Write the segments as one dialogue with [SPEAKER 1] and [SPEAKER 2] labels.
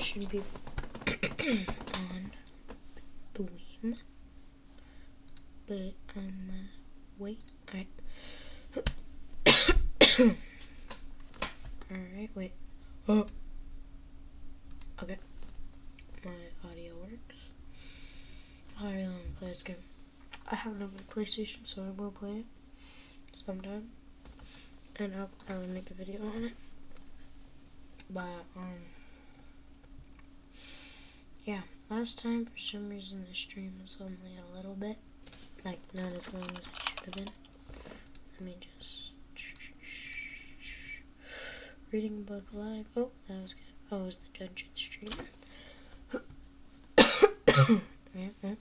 [SPEAKER 1] should be on theme, but wait, alright. Alright, wait. Oh. Okay. My audio works. I really want to play this game. I have it on my PlayStation, so I will play it sometime. And I'll probably make a video on it. But, yeah. Last time, for some reason, the stream was only a little bit. Like, not as long as it should have been. Let me just... Reading a book live. Oh, that was good. Oh, it was the dungeon stream. Yeah.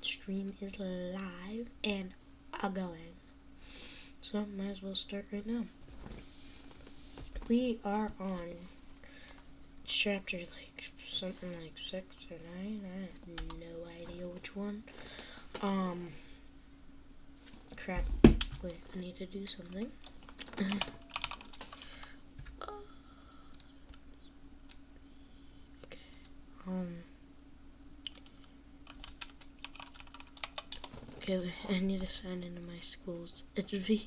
[SPEAKER 1] Stream is live and going. So, might as well start right now. We are on chapter, like, something like 6 or 9. I have no idea which one. Crap. Wait, I need to do something. Okay, wait, I need to sign into my school's HB.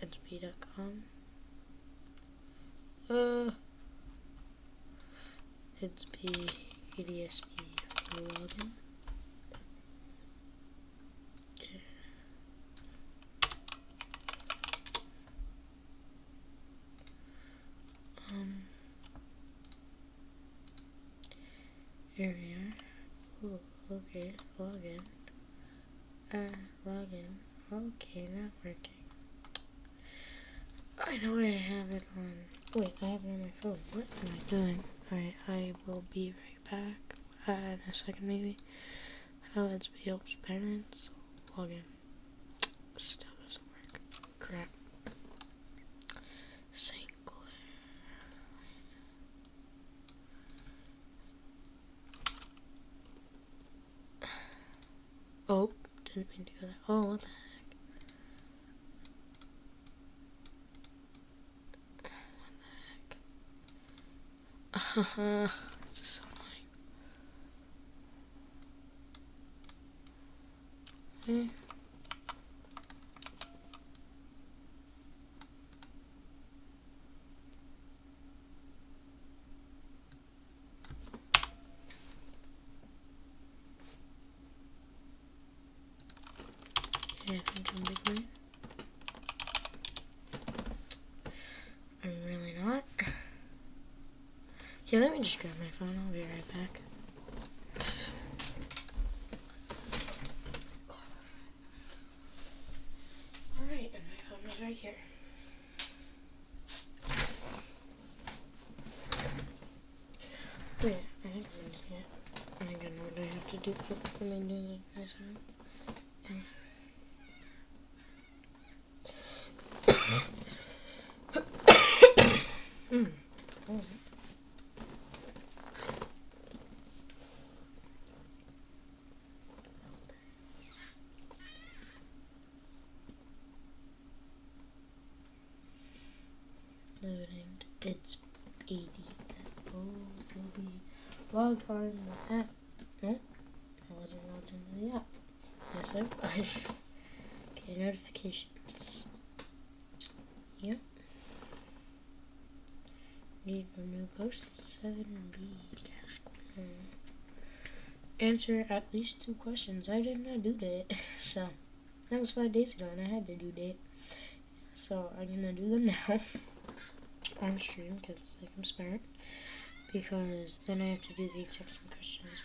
[SPEAKER 1] HB.com. HB, EDSB login. Okay. Here we are. Ooh, okay, login. Login. Okay, not working. I know I have it on. Wait, I have it on my phone. What am I doing? Alright, I will be right back. In a second, maybe. How it's helps parents. Login. Still doesn't work. Crap. St. Clair. Oh, didn't mean to go there. Oh, what the heck? This is so annoying. Yeah, I think I'm big man. I'm really not. Yeah, let me just grab my phone. I'll be right back. Alright, and my phone is right here. Wait, I think I'm gonna get. I think I know what I have to do. Let me do the guys. Oh. Loading. It's 80. Oh, will be logged on the app. No, I wasn't logged into the app. Yes, I was. Okay, notifications. Yep. Need a new post. 7B. Answer at least 2 questions. I did not do that. So, that was 5 days ago and I had to do that. So, I'm gonna do them now. On stream, because like, I'm smart. Because then I have to do the exact same questions.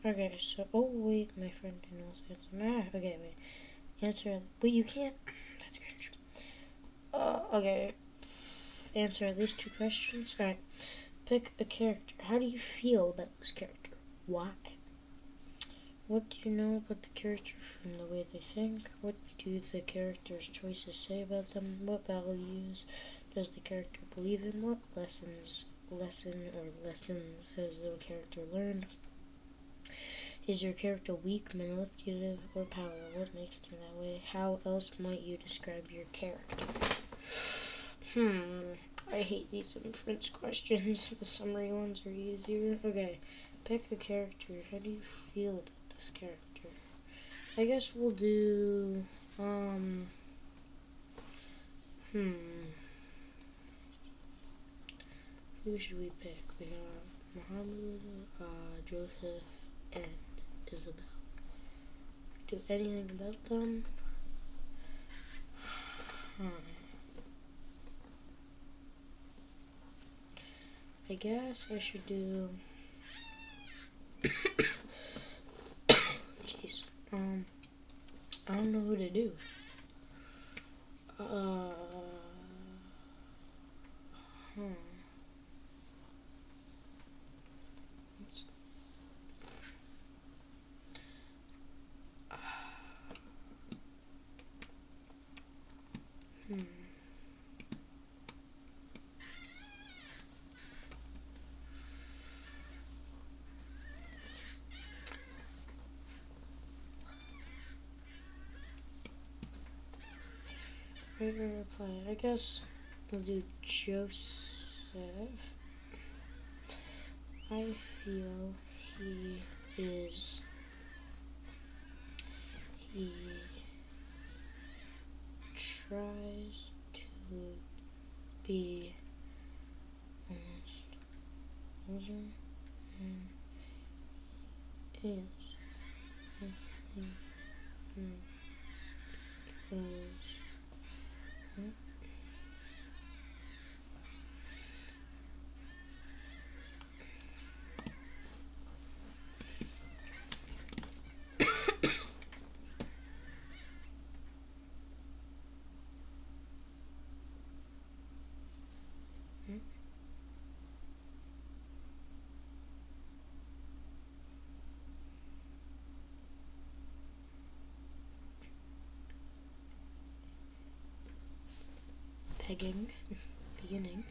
[SPEAKER 1] Okay, so, oh wait, my friend didn't also answer. Okay, wait. Answer, but you can't. That's cringe. Okay. Answer at least 2 questions. Alright. Pick a character. How do you feel about this character? Why? What do you know about the character from the way they think? What do the character's choices say about them? What values does the character believe in? What lessons has the character learned? Is your character weak, manipulative, or powerful? What makes them that way? How else might you describe your character? I hate these inference questions. The summary ones are easier. Okay, pick a character. How do you feel about this character? I guess we'll do, who should we pick? We got Muhammad, Joseph, and Isabel. Do anything about them? I guess I should do. Jeez. I don't know who to do. Favorite reply. I guess we'll do Joseph. I feel he tries to be honest and is beginning.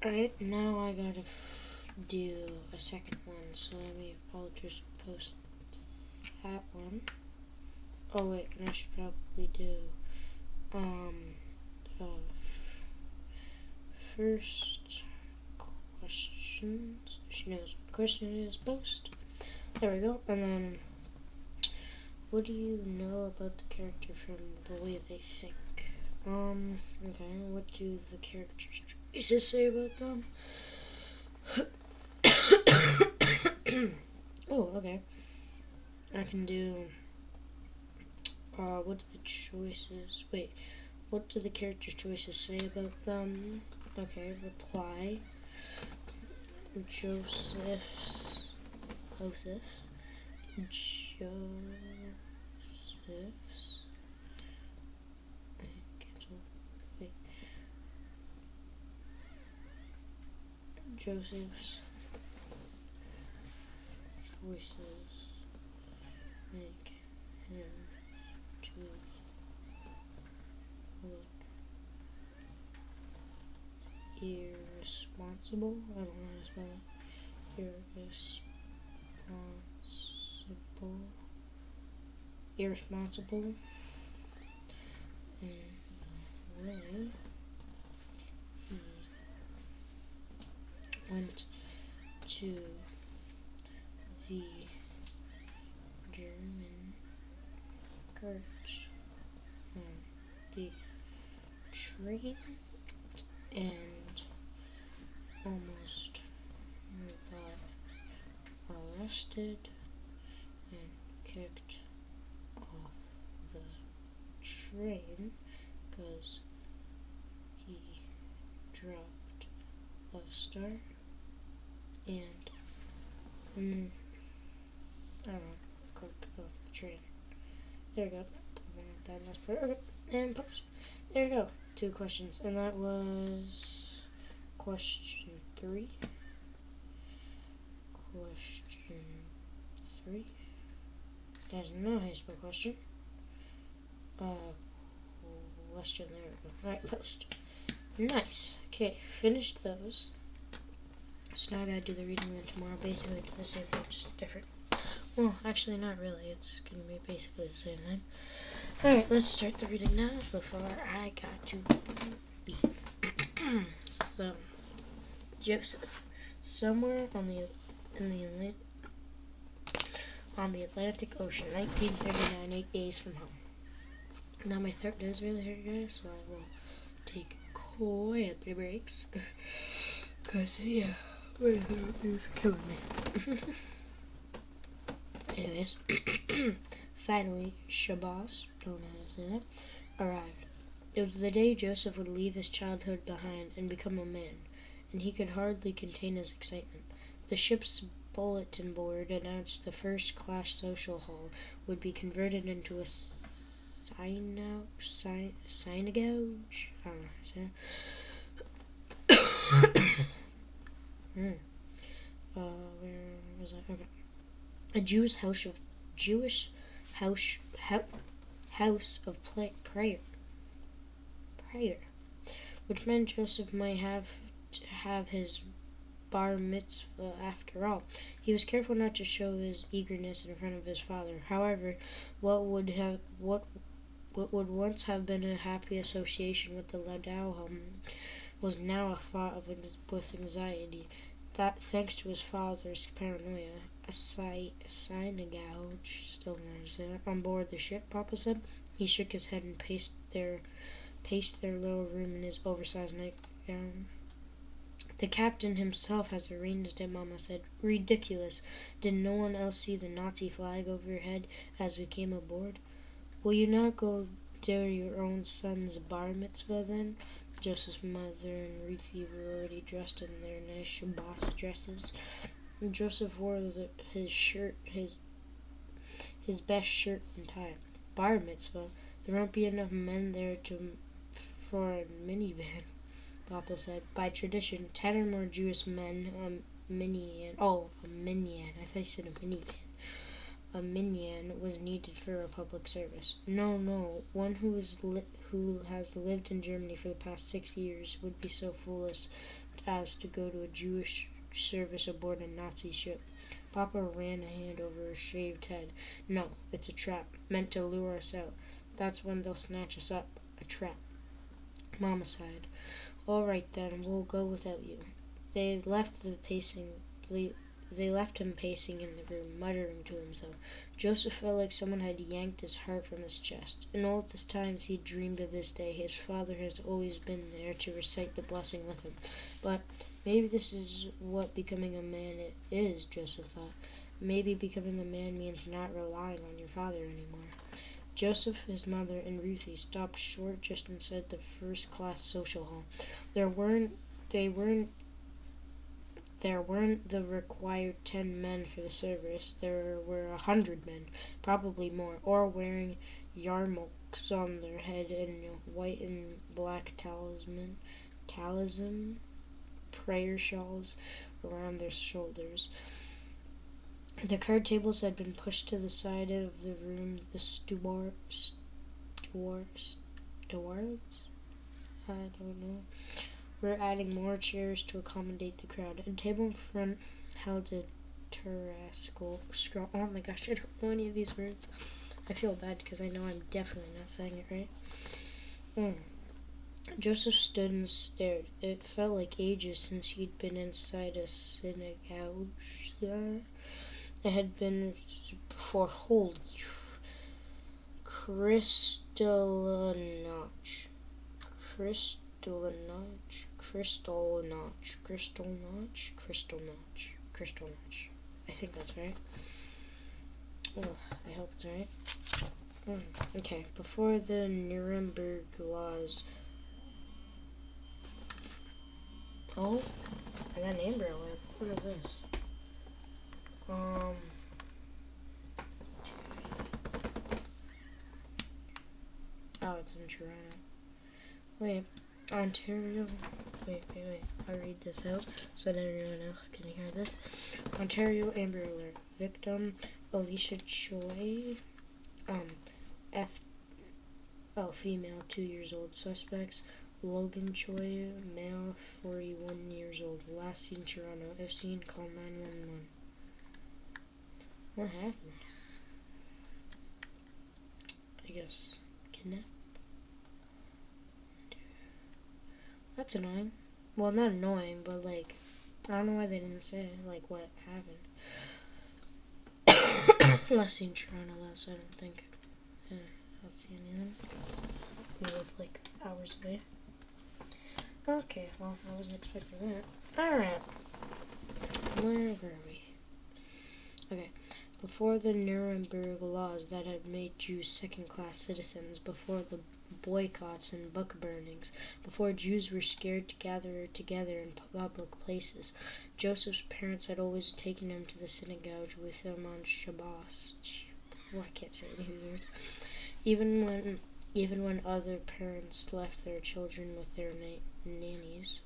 [SPEAKER 1] Alright, now I gotta do a second one, so I'll just post that one. Oh wait, and I should probably do, first questions. She knows what question it is, post. There we go, and then, what do you know about the character from the way they think? Okay, what do the characters' choices say about them? Oh, okay. I can do, what do the choices, what do the characters' choices say about them? Okay, reply. Joseph's. Joseph's choices make him to look irresponsible. I don't know how to spell it. Irresponsible. And the way he went to the German church on the train and almost got arrested and kicked off the train because he dropped a star and I don't know, clicked off the train. There we go. That last part. Okay, and post. There you go. 2 questions, and that was question 3. Question 3. That's not a high school question. Question, there we go. Alright, post. Nice. Okay, finished those. So now I gotta do the reading room tomorrow. Basically do the same thing, just different. Well, actually not really. It's gonna be basically the same thing. Alright, let's start the reading now before I got to leave. So, Joseph. Somewhere on the Atlantic Ocean, 1939, 8 days from home. Now my throat does really hurt, guys, so I will take quiet breaks. Cause yeah, my throat is killing me. Anyways, finally, Shabazz, don't know how to say that, arrived. It was the day Joseph would leave his childhood behind and become a man, and he could hardly contain his excitement. The ship's bulletin board announced the first-class social hall would be converted into a synagogue? I don't know how to say that. Where was I? Okay. A Jewish house of prayer, which meant Joseph might have to have his bar mitzvah after all. He was careful not to show his eagerness in front of his father. However, what would once have been a happy association with the Ladau was now a thought with anxiety. That, thanks to his father's paranoia, a synagogue, still not on board the ship, Papa said. He shook his head and paced their little room in his oversized nightgown. The captain himself has arranged it, Mama said. Ridiculous. Did no one else see the Nazi flag over your head as we came aboard? Will you not go to your own son's bar mitzvah then? Joseph's mother and Ruthie were already dressed in their nice Shabazz dresses. And Joseph wore his best shirt and tie. Bar mitzvah? There won't be enough men there for a minivan, Papa said. By tradition, 10 or more Jewish men, a minyan. I thought you said a minivan. A minyan was needed for a public service. No, one who has lived in Germany for the past 6 years would be so foolish as to go to a Jewish service aboard a Nazi ship. Papa ran a hand over his shaved head. No, it's a trap, meant to lure us out. That's when they'll snatch us up. A trap. Mama sighed. All right then, we'll go without you. They left him pacing in the room, muttering to himself. Joseph felt like someone had yanked his heart from his chest. In all the times he dreamed of this day, his father has always been there to recite the blessing with him. But maybe this is what becoming a man is, Joseph thought. Maybe becoming a man means not relying on your father anymore. Joseph, his mother, and Ruthie stopped short just inside the first-class social hall. There weren't the required 10 men for the service. There were 100 men, probably more, all wearing yarmulkes on their head and white and black talisman, prayer shawls around their shoulders. The card tables had been pushed to the side of the room. The stewards? I don't know. We're adding more chairs to accommodate the crowd. A table in front held a terrascal scroll. Oh my gosh, I don't know any of these words. I feel bad because I know I'm definitely not saying it right. Joseph stood and stared. It felt like ages since he'd been inside a synagogue. It had been before holy Kristallnacht. I think that's right. Oh, I hope it's right. Okay, before the Nuremberg laws. Oh, I got an Amber Alert. What is this? Oh, it's in Toronto. Wait, Ontario. Wait. I'll read this out so that everyone else can hear this. Ontario Amber Alert. Victim Alicia Choi. Female, 2 years old. Suspects Logan Choi, male, 41 years old. Last seen Toronto. If seen, call 911. What happened? I guess kidnapped. That's annoying. Well, not annoying, but like, I don't know why they didn't say like what happened. Last seen Toronto, though, so I don't think I'll see any of them because we live like hours away. Okay, well, I wasn't expecting that. Alright. Where were we? Okay. Before the Nuremberg laws that had made Jews second-class citizens, before the boycotts and book burnings, before Jews were scared to gather together in public places, Joseph's parents had always taken him to the synagogue with them on Shabbos. Well, I can't say any words. Even when other parents left their children with their nannies.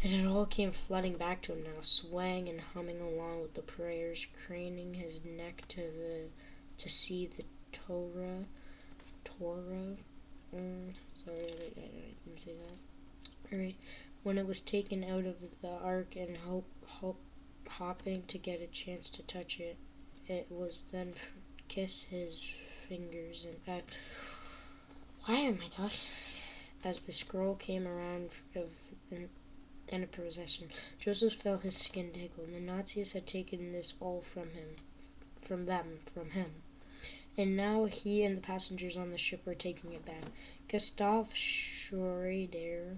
[SPEAKER 1] And it all came flooding back to him now, swaying and humming along with the prayers, craning his neck to see the Torah. Sorry, I didn't say that. Alright, when it was taken out of the ark and hopping to get a chance to touch it, it was then kiss his fingers. In fact, why am I talking? As the scroll came around in a procession, Joseph felt his skin tickle. The Nazis had taken this all from him. And now he and the passengers on the ship were taking it back. Gustav Schroeder,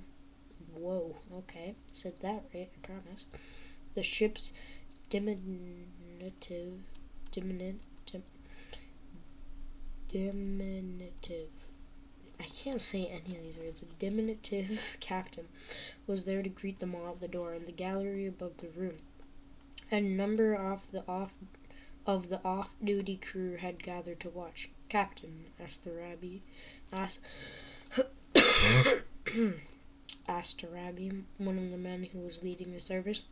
[SPEAKER 1] whoa, okay, said that right, I promise. The ship's diminutive, I can't say any of these words. A diminutive captain was there to greet them all at the door in the gallery above the room. A number of the off-duty crew had gathered to watch. Captain, asked the rabbi, asked a rabbi, one of the men who was leading the service.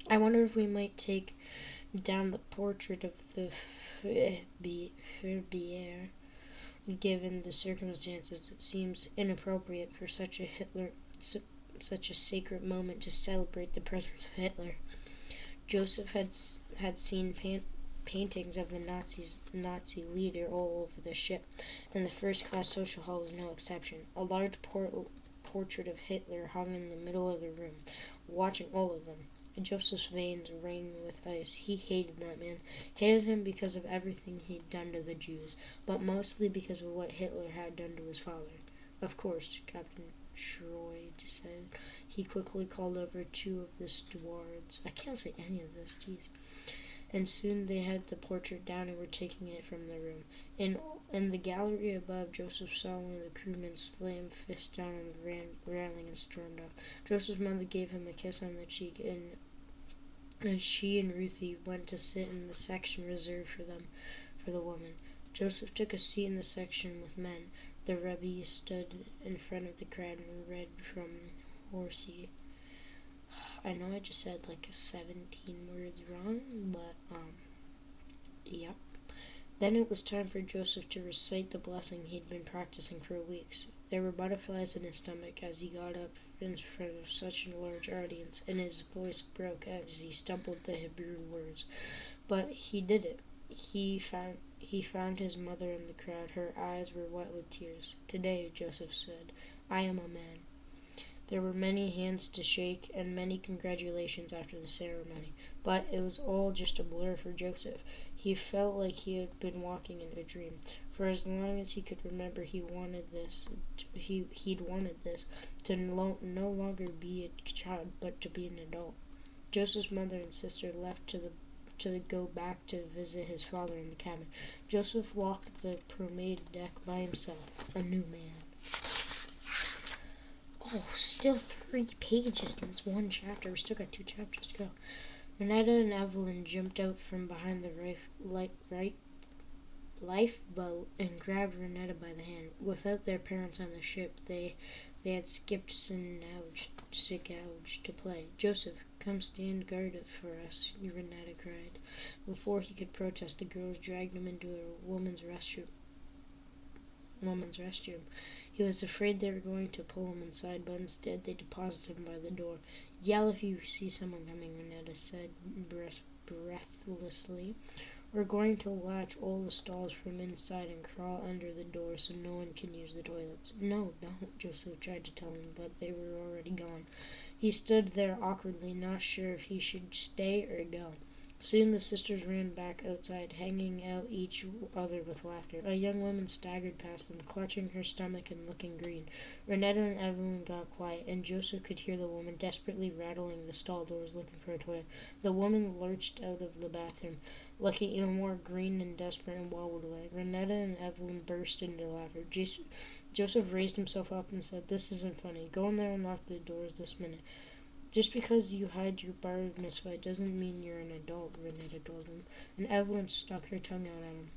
[SPEAKER 1] I wonder if we might take down the portrait of the Furbier. Given the circumstances, it seems inappropriate for such a sacred moment to celebrate the presence of Hitler. Joseph had seen paintings of the Nazi leader all over the ship, and the first-class social hall was no exception. A large portrait of Hitler hung in the middle of the room, watching all of them. Joseph's veins rang with ice. He hated that man. Hated him because of everything he'd done to the Jews, but mostly because of what Hitler had done to his father. Of course, Captain Schroed said. He quickly called over two of the stewards. I can't say any of this, jeez. And soon they had the portrait down and were taking it from the room. In the gallery above, Joseph saw one of the crewmen slam fist down on the railing and stormed off. Joseph's mother gave him a kiss on the cheek, and she and Ruthie went to sit in the section reserved for the woman. Joseph took a seat in the section with men. The Rebbe stood in front of the crowd and read from Horsey. I know I just said like 17 words wrong, but, yep. Then it was time for Joseph to recite the blessing he'd been practicing for weeks. There were butterflies in his stomach as he got up in front of such a large audience, and his voice broke as he stumbled the Hebrew words. But he did it. He found his mother in the crowd. Her eyes were wet with tears. "Today," Joseph said, "I am a man." There were many hands to shake and many congratulations after the ceremony, but it was all just a blur for Joseph. He felt like he had been walking in a dream. For as long as he could remember, he'd wanted this, to no longer be a child, but to be an adult. Joseph's mother and sister left to go back to visit his father in the cabin. Joseph walked the promenade deck by himself, a new man. Oh, still 3 pages in this one chapter. We still got 2 chapters to go. Renetta and Evelyn jumped out from behind the lifeboat and grabbed Renetta by the hand. Without their parents on the ship, they had skipped Sigouge to play. "Joseph, come stand guard for us," Renetta cried. Before he could protest, the girls dragged him into a woman's restroom. He was afraid they were going to pull him inside, but instead they deposited him by the door. Yell if you see someone coming, Renetta said breathlessly. We're going to latch all the stalls from inside and crawl under the door so no one can use the toilets. No, don't, Joseph tried to tell him, but they were already gone. He stood there awkwardly, not sure if he should stay or go. Soon the sisters ran back outside, hanging out each other with laughter. A young woman staggered past them, clutching her stomach and looking green. Renetta and Evelyn got quiet, and Joseph could hear the woman desperately rattling the stall doors looking for a toilet. The woman lurched out of the bathroom, looking even more green and desperate, and wobbled away. Renetta and Evelyn burst into laughter. Joseph raised himself up and said, "This isn't funny. Go in there and lock the doors this minute." "Just because you hide your bar mitzvah doesn't mean you're an adult," Renetta told him, and Evelyn stuck her tongue out at him.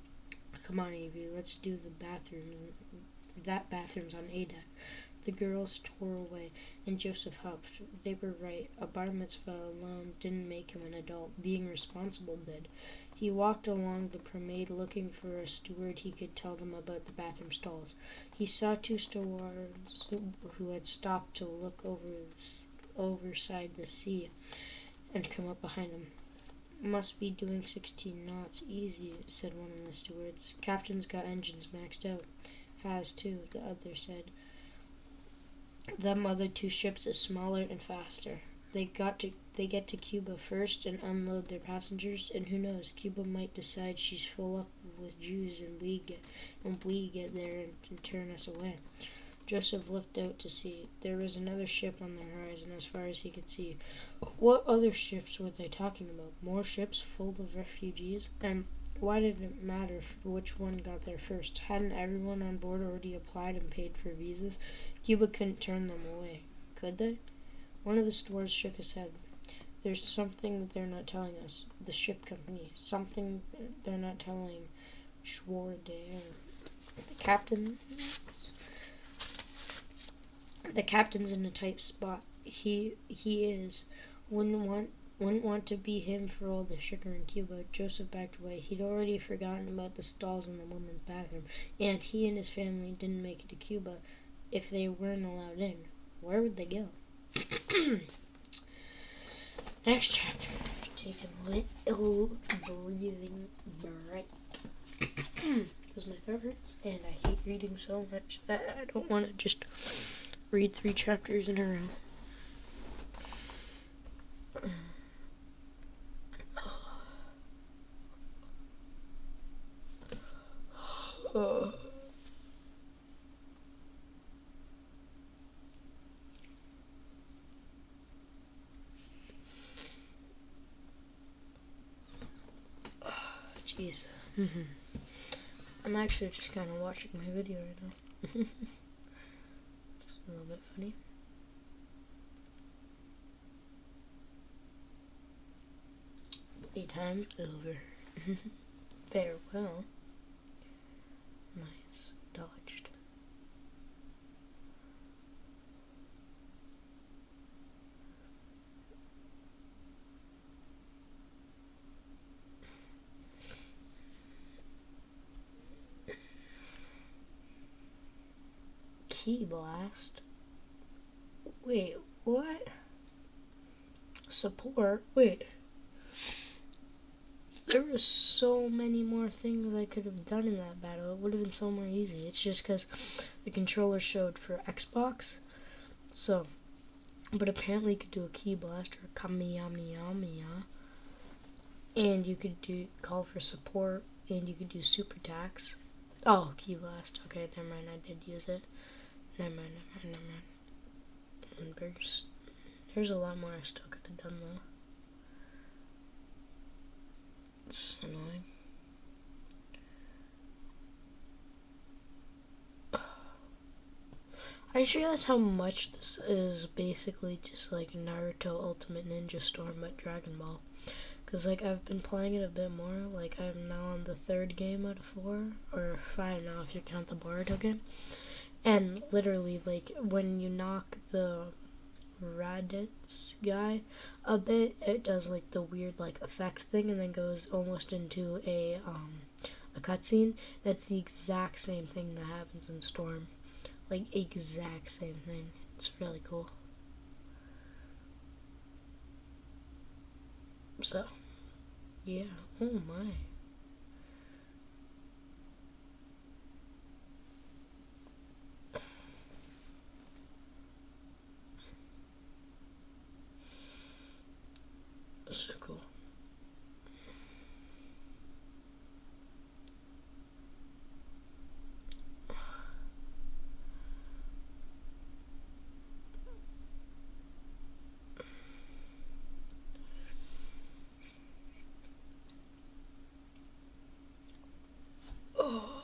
[SPEAKER 1] "Come on, Evie, let's do the bathrooms. That bathroom's on A deck." The girls tore away, and Joseph helped. They were right. A bar mitzvah alone didn't make him an adult. Being responsible did. He walked along the promenade looking for a steward he could tell them about the bathroom stalls. He saw two stewards who had stopped to look overside the sea and come up behind him. "Must be doing 16 knots easy," said one of the stewards. "Captain's got engines maxed out." "Has too," the other said. "Them other two ships is smaller and faster. They get to Cuba first and unload their passengers, and who knows, Cuba might decide she's full up with Jews and we get there and turn us away." Joseph looked out to sea. There was another ship on the horizon as far as he could see. What other ships were they talking about? More ships full of refugees? And why did it matter which one got there first? Hadn't everyone on board already applied and paid for visas? Cuba couldn't turn them away, could they? One of the stewards shook his head. "There's something they're not telling us, the ship company. Something they're not telling Schwarder. The captain's in a tight spot. He is. Wouldn't want to be him for all the sugar in Cuba." Joseph backed away. He'd already forgotten about the stalls in the women's bathroom, and he and his family didn't make it to Cuba if they weren't allowed in. Where would they go? Next chapter. Take a little breathing break. Because my throat hurts, and I hate reading so much that I don't want to just read 3 chapters in a row. Jeez. I'm actually just kind of watching my video right now. It's a little bit funny. Playtime's over. Farewell. Nice. Dodged. Key blast? Wait, what? Support? Wait. There were so many more things I could have done in that battle. It would have been so more easy. It's just because the controller showed for Xbox. So, but apparently you could do a key blast or Kamehameha. And you could call for support. And you could do super attacks. Oh, key blast. Okay, never mind. I did use it. Never mind. And burst. There's a lot more I still could have done though. It's annoying. I just realized how much this is basically just like Naruto Ultimate Ninja Storm but Dragon Ball. Because like I've been playing it a bit more. Like I'm now on the 3rd game out of 4. Or 5 now if you count the Boruto game. And literally like when you knock the Raditz guy a bit, it does like the weird like effect thing and then goes almost into a cutscene. That's the exact same thing that happens in Storm. like exact same thing. It's really cool. So, yeah. Oh my. So cool. Oh.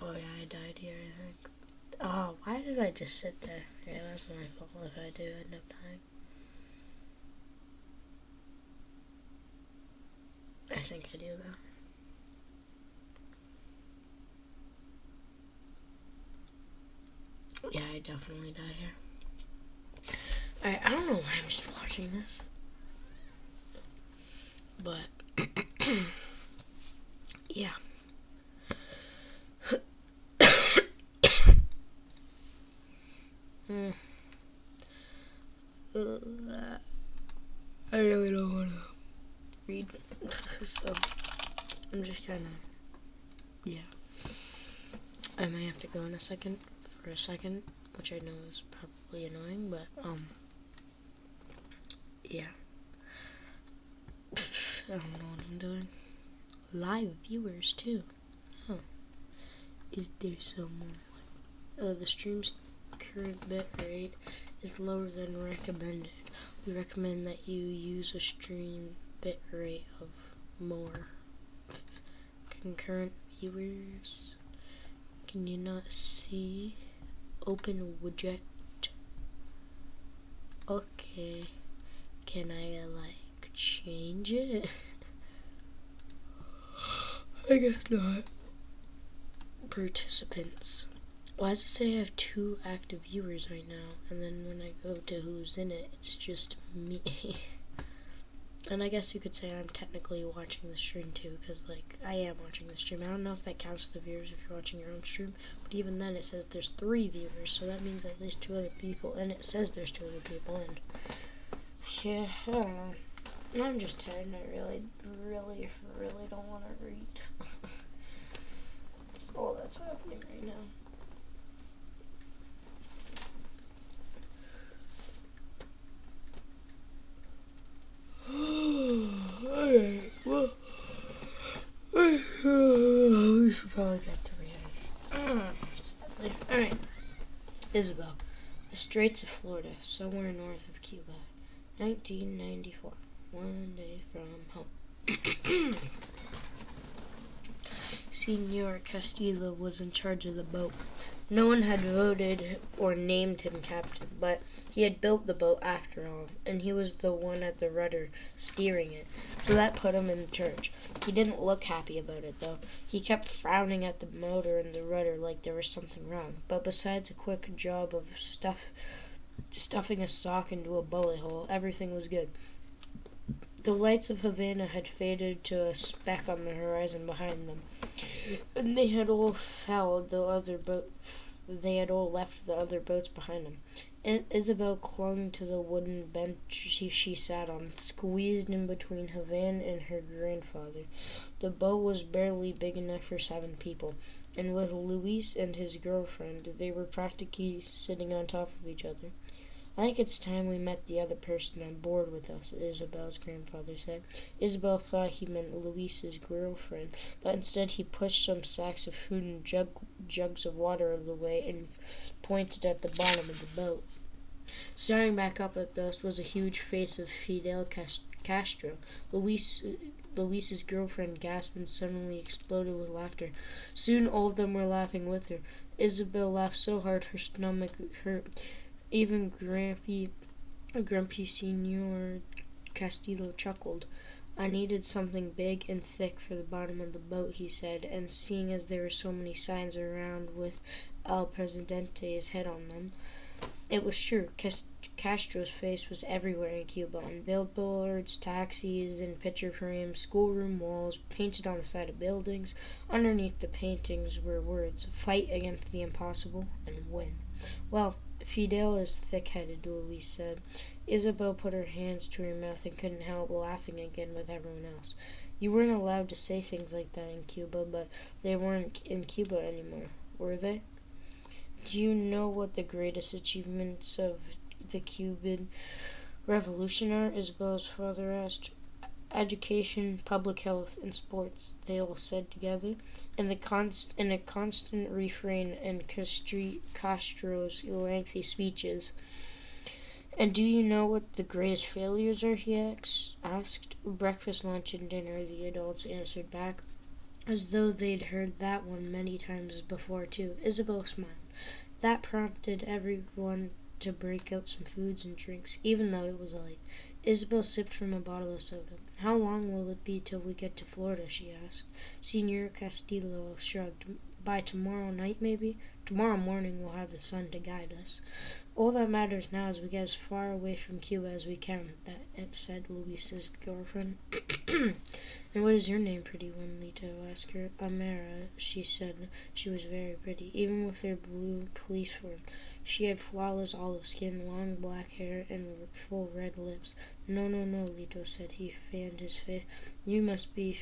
[SPEAKER 1] Oh yeah, I died here, I think. Oh, why did I just sit there? Yeah, that's my fault if I do end up dying. I think I do though. Yeah, I definitely died here. Alright, I don't know why I'm just watching this. But, yeah. I really don't want to read. So, I'm just kind of, yeah. I may have to go in for a second, which I know is probably annoying, but, yeah. I don't know what I'm doing. Live viewers, too. Huh. Is there someone? The stream's current bit rate is lower than recommended. We recommend that you use a stream bit rate of more. Concurrent viewers. Can you not see? Open widget. Okay. Can I like change it? I guess not. Participants. Why does it say I have 2 active viewers right now? And then when I go to who's in it, it's just me. And I guess you could say I'm technically watching the stream too, because like I am watching the stream. I don't know if that counts the viewers if you're watching your own stream, but even then it says there's 3 viewers, so that means at least 2 other people, and it says there's 2 other people, and yeah, I don't know. I'm just tired and I really don't want to read. That's all that's happening right now. Alright, well, we should probably get to reading. Sadly. Alright. Isabel. The Straits of Florida, somewhere north of Cuba. 1994. One day from home. Senor Castillo was in charge of the boat. No one had voted or named him captain, but he had built the boat after all, and he was the one at the rudder steering it, so that put him in charge. He didn't look happy about it, though. He kept frowning at the motor and the rudder like there was something wrong, but besides a quick job of stuffing a sock into a bullet hole, everything was good. The lights of Havana had faded to a speck on the horizon behind them, and they had all left the other boats behind them. Aunt Isabel clung to the wooden bench she sat on, squeezed in between Havana and her grandfather. The boat was barely big enough for 7 people, and with Luis and his girlfriend, they were practically sitting on top of each other. I think it's time we met the other person on board with us, Isabel's grandfather said. Isabel thought he meant Luis's girlfriend, but instead he pushed some sacks of food and jugs of water out of the way and pointed at the bottom of the boat. Staring back up at us was a huge face of Fidel Castro. Luis's girlfriend gasped and suddenly exploded with laughter. Soon all of them were laughing with her. Isabel laughed so hard her stomach hurt. Even grumpy Senor Castillo chuckled. I needed something big and thick for the bottom of the boat, he said, and seeing as there were so many signs around with El Presidente's head on them, It was true. Castro's face was everywhere in Cuba, on billboards, taxis, in picture frames, schoolroom walls, painted on the side of buildings. Underneath the paintings were words: fight against the impossible and win. Well, Fidel is thick-headed, Louise said. Isabel put her hands to her mouth and couldn't help laughing again with everyone else. You weren't allowed to say things like that in Cuba, but they weren't in Cuba anymore, were they? Do you know what the greatest achievements of the Cuban Revolution are? Isabel's father asked. Education, public health, and sports, they all said together, in a constant refrain in Castro's lengthy speeches. And do you know what the greatest failures are? He asked. Breakfast, lunch, and dinner, the adults answered back, as though they'd heard that one many times before, too. Isabel smiled. That prompted everyone to break out some foods and drinks, even though it was late. Isabel sipped from a bottle of soda. How long will it be till we get to Florida? She asked. Senor Castillo shrugged. By tomorrow night, maybe? Tomorrow morning we'll have the sun to guide us. All that matters now is we get as far away from Cuba as we can, said Luisa's girlfriend. And what is your name, pretty one? Lito asked her. Amara, she said. She was very pretty, even with her blue police form. She had flawless olive skin, long black hair, and full red lips. No, Lito said. He fanned his face. You must be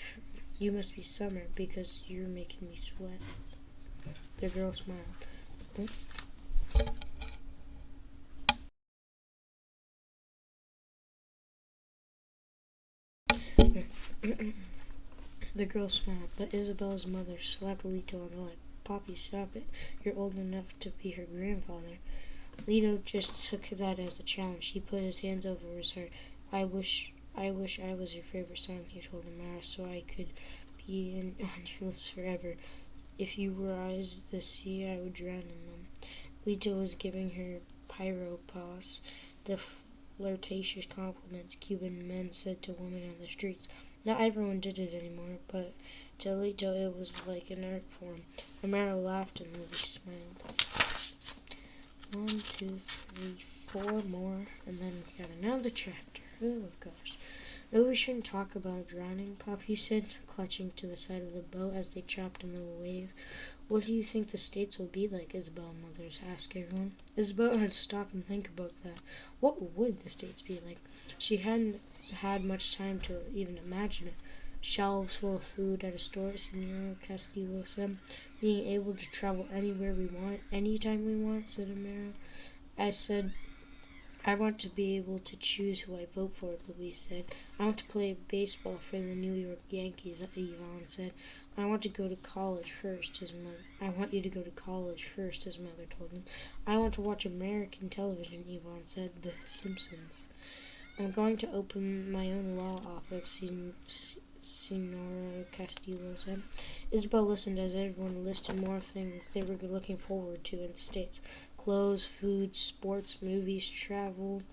[SPEAKER 1] Summer, because you're making me sweat. The girl smiled. The girl smiled, but Isabel's mother slapped Lito on the leg. Poppy, stop it. You're old enough to be her grandfather. Lito just took that as a challenge. He put his hands over his heart. I wish I was your favorite song, he told Amara, so I could be on your lips forever. If you were eyes the sea, I would drown in them. Lito was giving her pyropause, the flirtatious compliments Cuban men said to women on the streets. Not everyone did it anymore, but to Lito it was like an art form. Amara laughed and Louis smiled. 1, 2, 3, 4 more, and then we got another chapter. Oh gosh. Maybe we shouldn't talk about drowning, Poppy said, clutching to the side of the boat as they chopped in the wave. What do you think the States will be like? Isabel and Mothers asked everyone. Isabel had to stop and think about that. What would the States be like? She hadn't had much time to even imagine it. Shelves full of food at a store, Senor Castillo said. Being able to travel anywhere we want, anytime we want, said Amara. I said, I want to be able to choose who I vote for, Louise said. I want to play baseball for the New York Yankees, Yvonne said. I want to go to college first, I want you to go to college first, his mother told him. I want to watch American television, Yvonne said. The Simpsons. I'm going to open my own law office, Senora Castillo said. Isabel listened as everyone listed more things they were looking forward to in the States. Clothes, food, sports, movies, travel,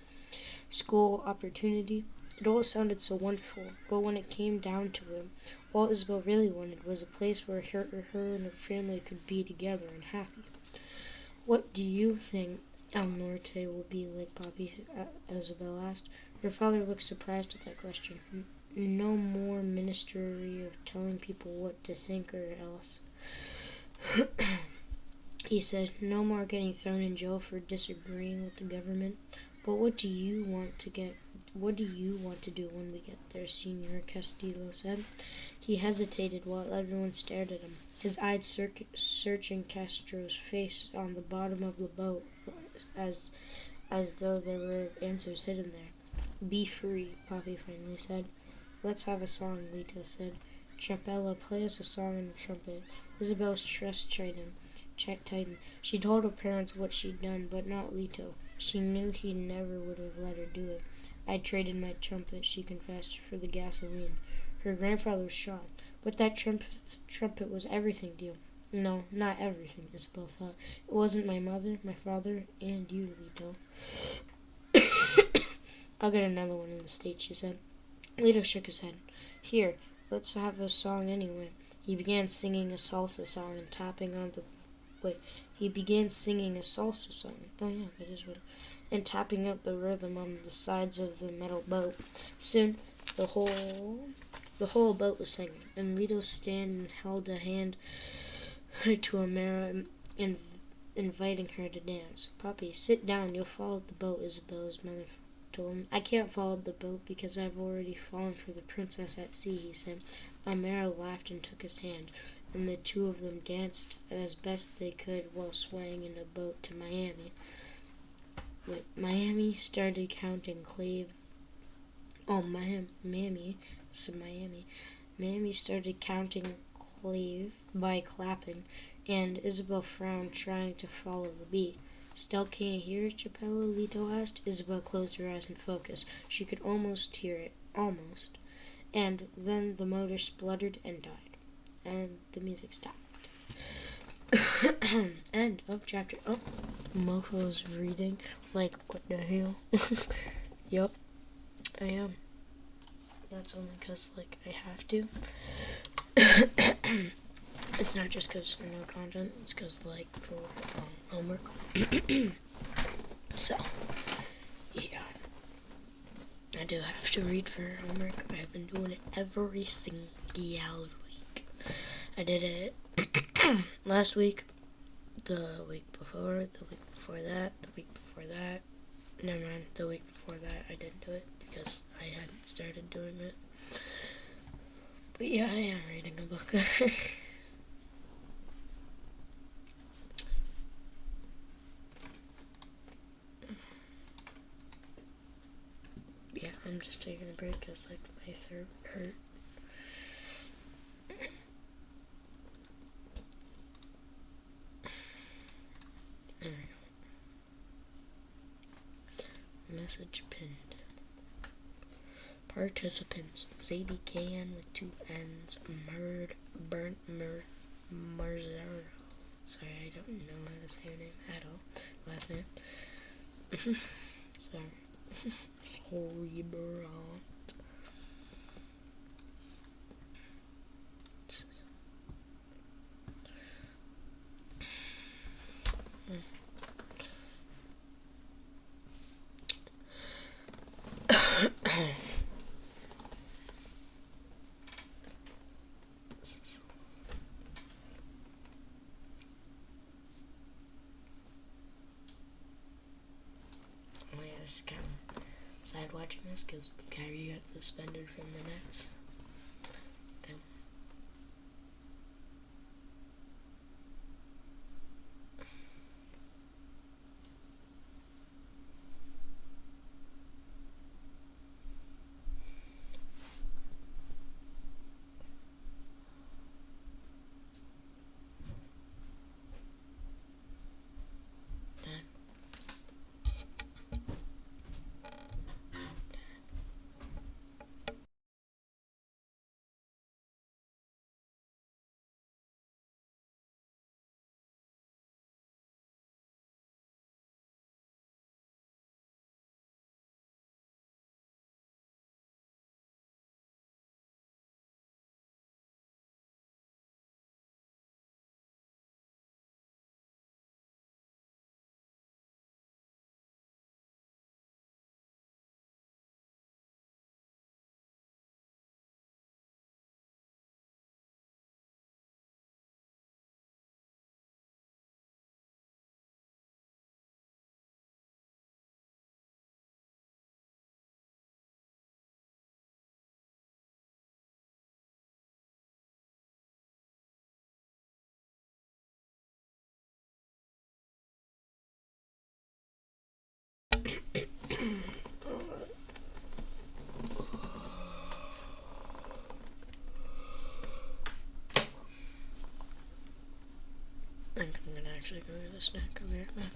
[SPEAKER 1] school, opportunity. It all sounded so wonderful, but when it came down to it, all Isabel really wanted was a place where her and her family could be together and happy. What do you think El Norte will be like, Poppy? Isabel asked. Her father looked surprised at that question. No more ministry of telling people what to think or else. He said, no more getting thrown in jail for disagreeing with the government. But what do you want to do when we get there? Senor Castillo said. He hesitated while everyone stared at him, his eyes searching Castro's face on the bottom of the boat as though there were answers hidden there. Be free, Poppy finally said. Let's have a song, Lito said. Champella, play us a song on the trumpet. Isabel's chest tightened. She told her parents what she'd done, but not Lito. She knew he never would have let her do it. I traded my trumpet, she confessed, for the gasoline. Her grandfather was shocked. But that trumpet was everything to you. No, not everything, Isabel thought. It wasn't my mother, my father, and you, Lito. I'll get another one in the States, she said. Lito shook his head. Here, let's have a song anyway. He began singing a salsa song and tapping on the wait, he began singing a salsa song. Oh yeah, that is what. And tapping up the rhythm on the sides of the metal boat. Soon, the whole boat was singing, and Lito stand held a hand to Amara and inviting her to dance. Poppy, sit down. You'll fall off the boat, Isabella's mother told him. I can't fall off the boat because I've already fallen for the princess at sea, he said. Amara laughed and took his hand, and the two of them danced as best they could while swaying in a boat to Miami. Miami started counting Clave. Oh, Miami. Miami started counting Clave by clapping, and Isabel frowned, trying to follow the beat. Still can't hear it, Chapella? Lito asked. Isabel closed her eyes and focused. She could almost hear it. Almost. And then the motor spluttered and died. And the music stopped. End of chapter. Oh, Mofo's reading. Like, what the hell? Yup, I am. That's only because, like, I have to. It's not just because for no content. It's because, like, for homework. So, yeah. I do have to read for homework. I've been doing it every single week. I did it last week, the week before that, the week before that. Never mind, the week before that I didn't do it because I hadn't started doing it. But yeah, I am reading a book. Yeah, I'm just taking a break because, like, my throat hurt. There we go. Message pinned. Participants: Zadie Can with 2 N's, Marzaro. Sorry, I don't know how to say her name at all. Last name. Sorry. Sorry, bro. Oh yeah, this is kind of sad watching this because Kyrie got suspended from the Nets. I think I'm gonna actually go get a snack. I'll be right back.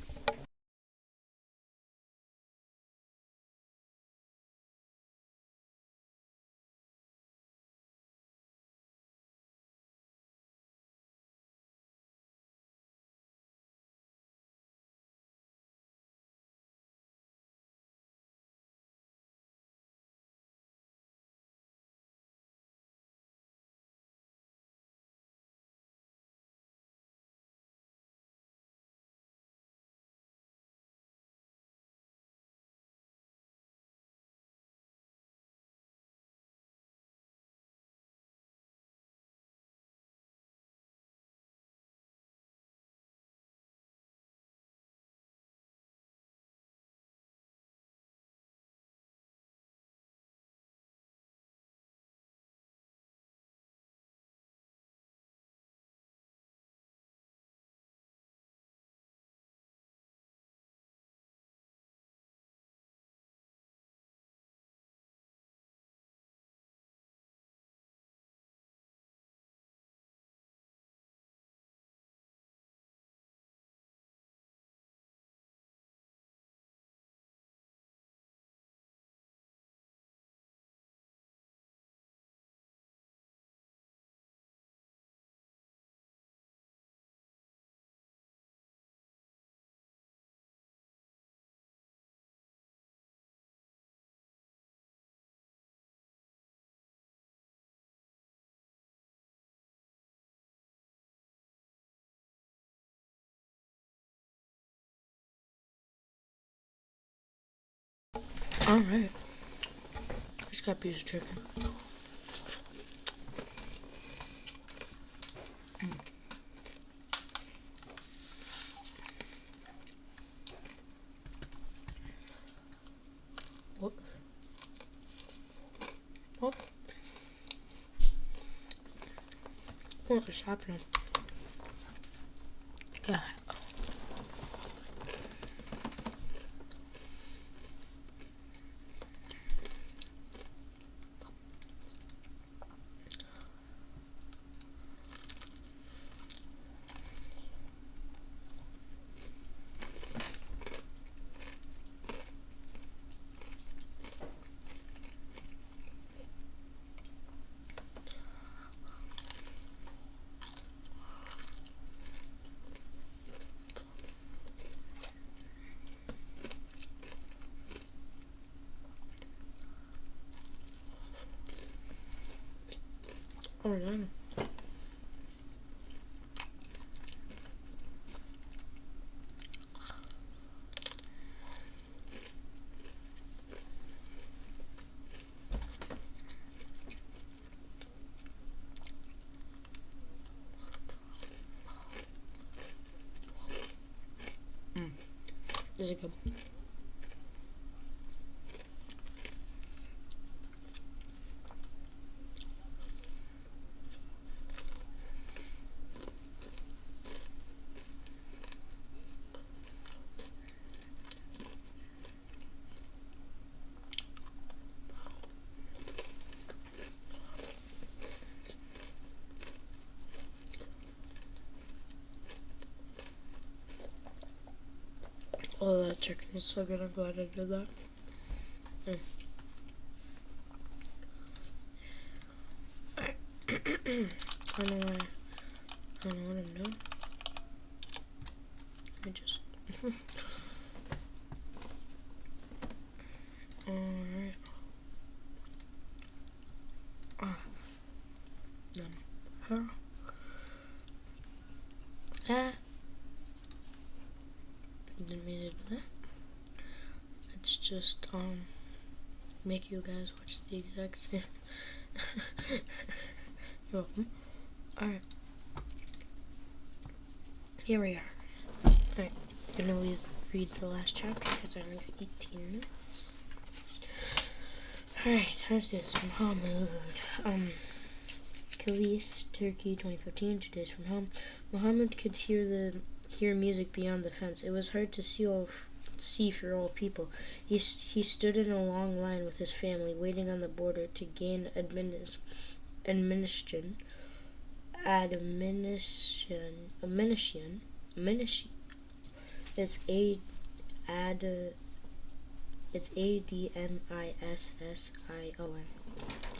[SPEAKER 1] Alright. Just got a piece of chicken. What? What? What is happening? Yeah. Oh, no. Is it good? Oh, that chicken is so good. I'm glad I did that. I don't know why. I don't know what I'm doing. I just. Alright. Then. Huh? Ah. Didn't mean to do that. It's just, make you guys watch the exact same. You're welcome. Alright. Here we are. Alright. Gonna read the last chapter because I only got 18 minutes. Alright, how's this? Mahmud. Kilis, Turkey, 2015. 2 days from home. Muhammad could hear music beyond the fence. It was hard to see for all people. He stood in a long line with his family, waiting on the border to gain admission. It's it's ADMISSION.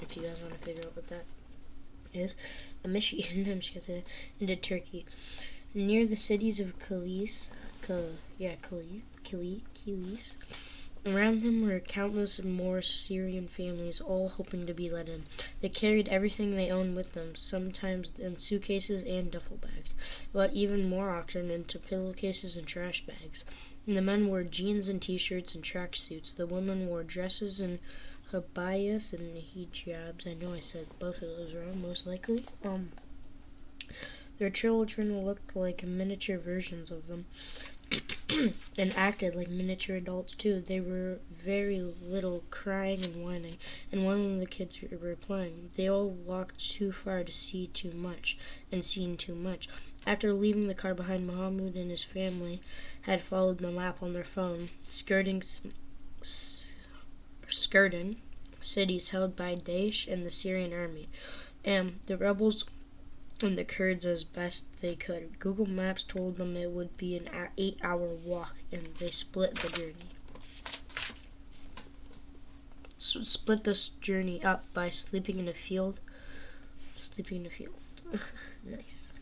[SPEAKER 1] If you guys want to figure out what that is, admission. I'm just gonna say that, into Turkey, near the cities of Kilis. Around him were countless more Syrian families, all hoping to be let in. They carried everything they owned with them, sometimes in suitcases and duffel bags, but even more often into pillowcases and trash bags. And the men wore jeans and t-shirts and track suits. The women wore dresses and habayas and hijabs. I know I said both of those wrong, most likely. Their children looked like miniature versions of them. And acted like miniature adults too. They were very little, crying and whining, and one of the kids were replying. They all walked too far to see too much, and seen too much. After leaving the car behind, Mahmud and his family had followed the map on their phone, skirting cities held by Daesh and the Syrian army, and the rebels and the Kurds as best they could. Google Maps told them it would be an 8-hour walk, and they split the journey. Split this journey up by sleeping in a field. Nice.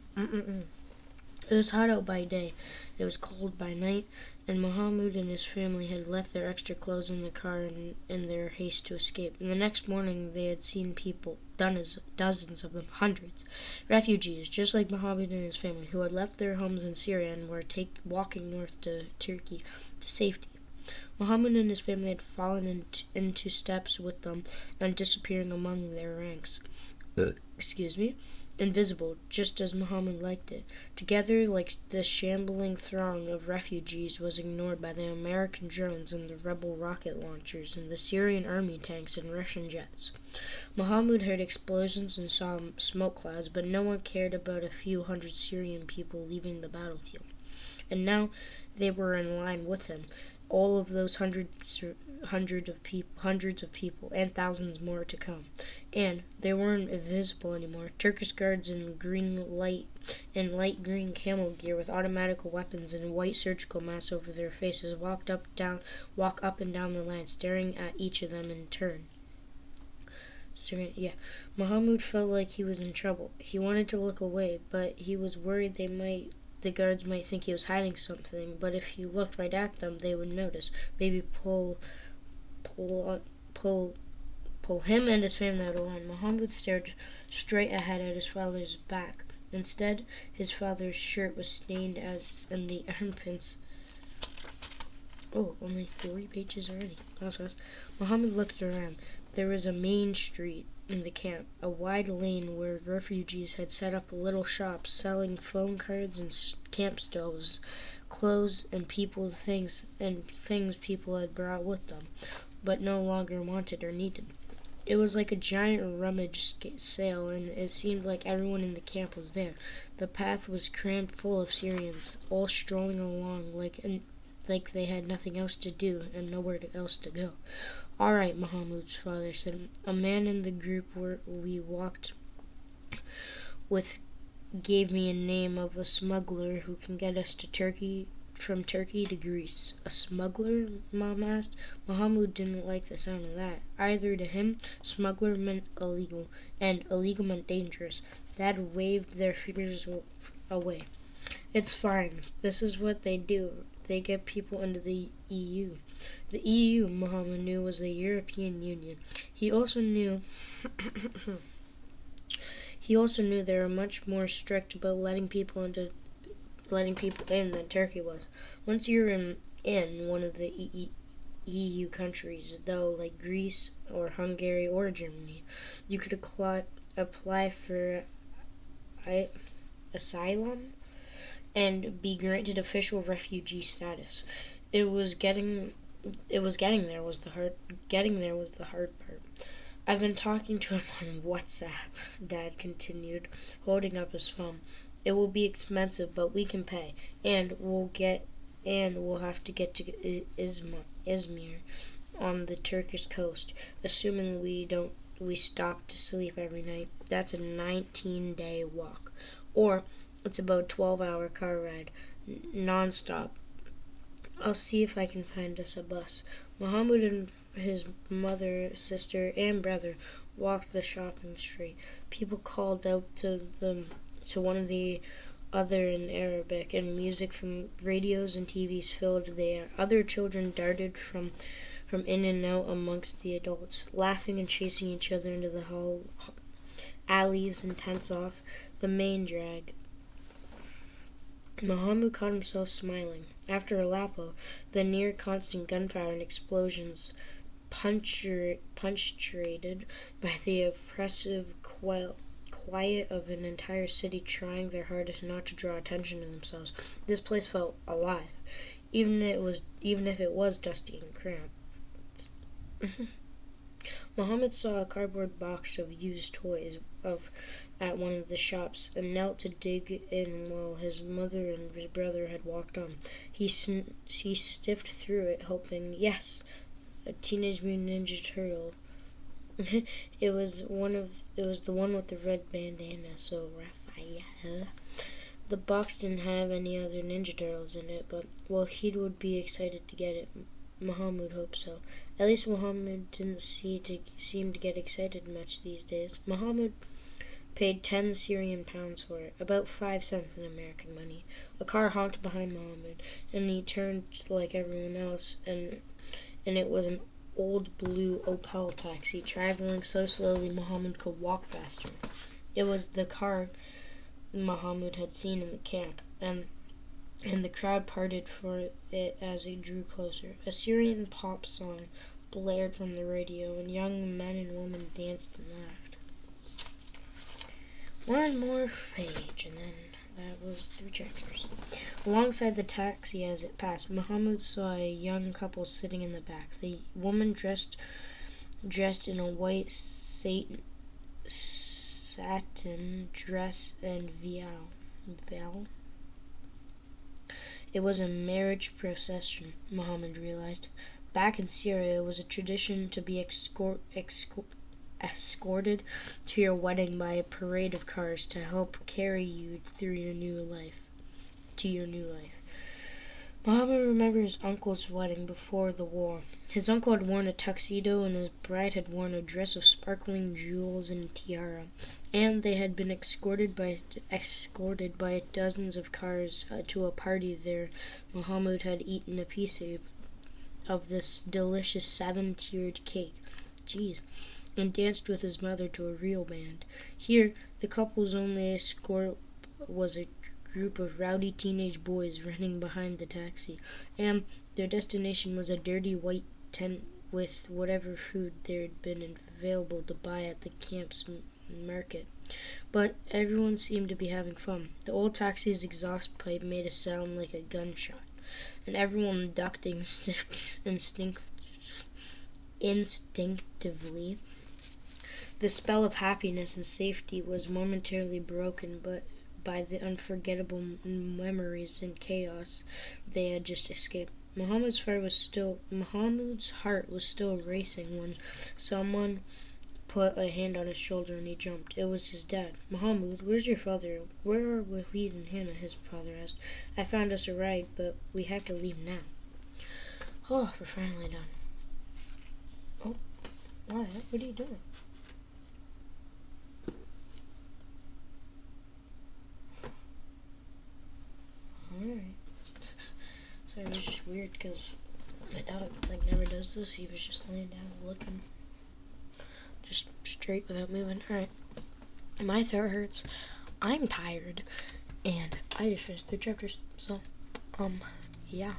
[SPEAKER 1] It was hot out by day. It was cold by night, and Muhammad and his family had left their extra clothes in the car in their haste to escape. And the next morning they had seen people, dozens of them, hundreds, refugees, just like Muhammad and his family, who had left their homes in Syria and were walking north to Turkey to safety. Muhammad and his family had fallen into steps with them and disappearing among their ranks. Excuse me. Invisible, just as Muhammad liked it. Together, like the shambling throng of refugees was ignored by the American drones and the rebel rocket launchers and the Syrian army tanks and Russian jets. Muhammad heard explosions and saw smoke clouds, but no one cared about a few hundred Syrian people leaving the battlefield. And now they were in line with him. All of those hundreds of people, and thousands more to come. And they weren't invisible anymore. Turkish guards in light green camel gear with automatic weapons and white surgical masks over their faces walk up and down the line, staring at each of them in turn. Muhammad felt like he was in trouble. He wanted to look away, but he was worried the guards might think he was hiding something, but if he looked right at them, they would notice. Maybe pull him and his family out of line. Muhammad stared straight ahead at his father's back. Instead, his father's shirt was stained in the armpits. Oh, only 3 pages already. That's fast. Muhammad looked around. There was a main street in the camp, a wide lane where refugees had set up little shops selling phone cards and camp stoves, clothes and things people had brought with them, but no longer wanted or needed. It was like a giant rummage sale, and it seemed like everyone in the camp was there. The path was crammed full of Syrians, all strolling along like they had nothing else to do and nowhere else to go. "All right," Muhammad's father said. "A man in the group where we walked with gave me a name of a smuggler who can get us to from Turkey to Greece." "A smuggler?" Mom asked. Muhammad didn't like the sound of that. Either to him, smuggler meant illegal, and illegal meant dangerous. Dad waved their fears away. "It's fine. This is what they do. They get people into the EU." The EU, Muhammad knew, was the European Union. He also knew they were much more strict about letting people in than Turkey was. Once you're in one of the EU countries, though, like Greece or Hungary or Germany, you could apply for asylum and be granted official refugee status. Getting there was the hard part. "I've been talking to him on WhatsApp," Dad continued, holding up his phone. "It will be expensive, but we can pay, and we'll have to get to Izmir on the Turkish coast, assuming we stop to sleep every night. That's a 19-day walk, or it's about a 12-hour car ride, non-stop. I'll see if I can find us a bus." Muhammad and his mother, sister, and brother walked the shopping street. People called out to one of the other in Arabic, and music from radios and TVs filled the air. Other children darted from in and out amongst the adults, laughing and chasing each other into the alleys and tents off the main drag. Muhammad caught himself smiling. After Aleppo, the near constant gunfire and explosions, punctuated by the oppressive quiet of an entire city trying their hardest not to draw attention to themselves, this place felt alive, even if it was dusty and cramped. Muhammad saw a cardboard box of used toys at one of the shops and knelt to dig in while his mother and his brother had walked on. He sniffed through it, hoping, yes, a Teenage Mutant Ninja Turtle. It was the one with the red bandana, so Raphael. The box didn't have any other Ninja Turtles in it, but, well, he would be excited to get it. Muhammad hoped so. At least Muhammad didn't seem to get excited much these days. Muhammad paid 10 Syrian pounds for it, about 5 cents in American money. A car honked behind Muhammad, and he turned like everyone else, and it was an old blue Opel taxi, traveling so slowly Muhammad could walk faster. It was the car Muhammad had seen in the camp, and and the crowd parted for it as it drew closer. A Syrian pop song blared from the radio, and young men and women danced and laughed. One more page, and then that was 3 chapters. Alongside the taxi as it passed, Muhammad saw a young couple sitting in the back. The woman dressed in a white satin dress and veil. It was a marriage procession, Muhammad realized. Back in Syria, it was a tradition to be escorted to your wedding by a parade of cars to help carry you through your new life. Muhammad remembered his uncle's wedding before the war. His uncle had worn a tuxedo and his bride had worn a dress of sparkling jewels and tiara, and they had been escorted by dozens of cars to a party there. Muhammad had eaten a piece of this delicious 7-tiered cake. Jeez. And danced with his mother to a real band. Here, the couple's only escort was a group of rowdy teenage boys running behind the taxi, and their destination was a dirty white tent with whatever food there had been available to buy at the camp's market. But everyone seemed to be having fun. The old taxi's exhaust pipe made a sound like a gunshot, and everyone ducked instinctively. The spell of happiness and safety was momentarily broken, but by the unforgettable memories and chaos they had just escaped. Muhammad's heart was still racing when someone put a hand on his shoulder and he jumped. It was his dad. "Muhammad, where's your father?" "Where are Waleed and Hannah?" his father asked. "I found us a ride, but we have to leave now." Oh, we're finally done. Oh, what are you doing? Alright. So it was just weird because my dog never does this. He was just laying down looking just straight without moving. Alright. My throat hurts. I'm tired. And I just finished 3 chapters. So, yeah.